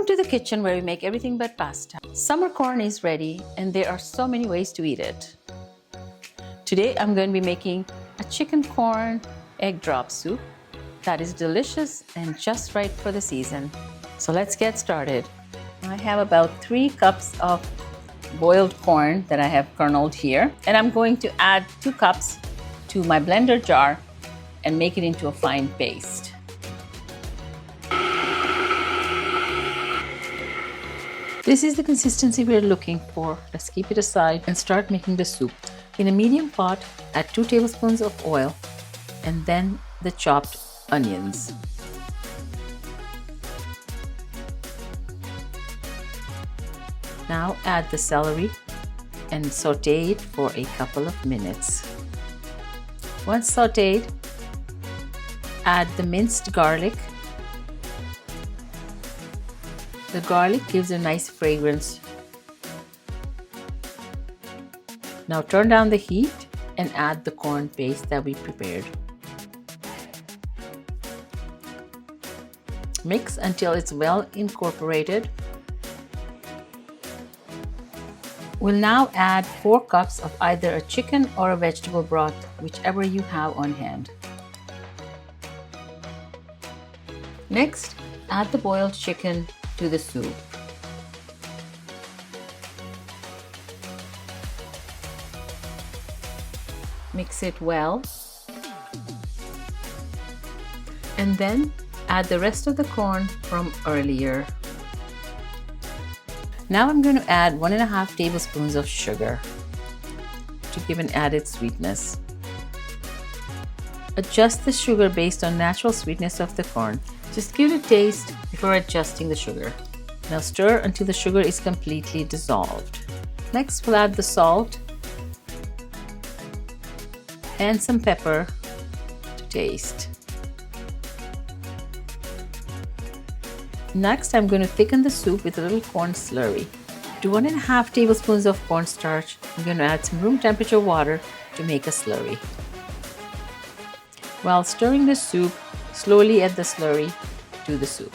Welcome to the kitchen where we make everything but pasta. Summer corn is ready and there are so many ways to eat it. Today I'm going to be making a chicken corn egg drop soup that is delicious and just right for the season. So let's get started. I have about 3 cups of boiled corn that I have kernelled here, and I'm going to add 2 cups to my blender jar and make it into a fine paste. This is the consistency we're looking for. Let's keep it aside and start making the soup. In a medium pot, add 2 tablespoons of oil and then the chopped onions. Now add the celery and saute it for a couple of minutes. Once sauteed, add the minced garlic. The garlic gives a nice fragrance. Now turn down the heat and add the corn paste that we prepared. Mix until it's well incorporated. We'll now add 4 cups of either a chicken or a vegetable broth, whichever you have on hand. Next, add the boiled chicken to the soup. Mix it well. And then add the rest of the corn from earlier. Now I'm going to add 1.5 tablespoons of sugar to give an added sweetness. Adjust the sugar based on natural sweetness of the corn. Just give it a taste before adjusting the sugar. Now stir until the sugar is completely dissolved. Next we'll add the salt and some pepper to taste. Next I'm going to thicken the soup with a little corn slurry. To 1.5 tablespoons of cornstarch, I'm going to add some room temperature water to make a slurry. While stirring the soup, slowly add the slurry to the soup.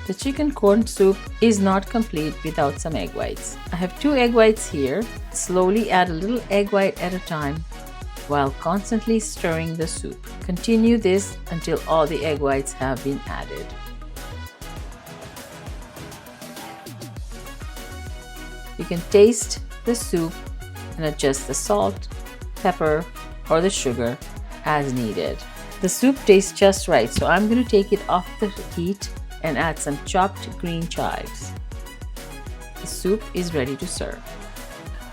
The chicken corn soup is not complete without some egg whites. I have 2 egg whites here. Slowly add a little egg white at a time while constantly stirring the soup. Continue this until all the egg whites have been added. You can taste the soup and adjust the salt, pepper, or the sugar as needed. The soup tastes just right, so I'm going to take it off the heat and add some chopped green chives. The soup is ready to serve.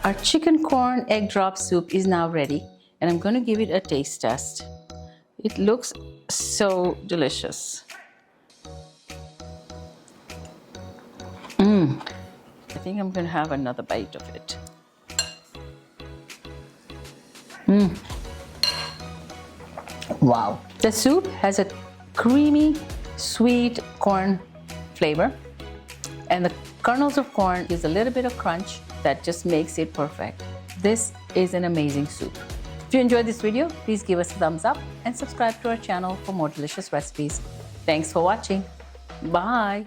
Our chicken corn egg drop soup is now ready, and I'm going to give it a taste test. It looks so delicious. I think I'm going to have another bite of it. Wow. The soup has a creamy, sweet corn flavor, and the kernels of corn gives a little bit of crunch that just makes it perfect. This is an amazing soup. If you enjoyed this video, please give us a thumbs up and subscribe to our channel for more delicious recipes. Thanks for watching. Bye.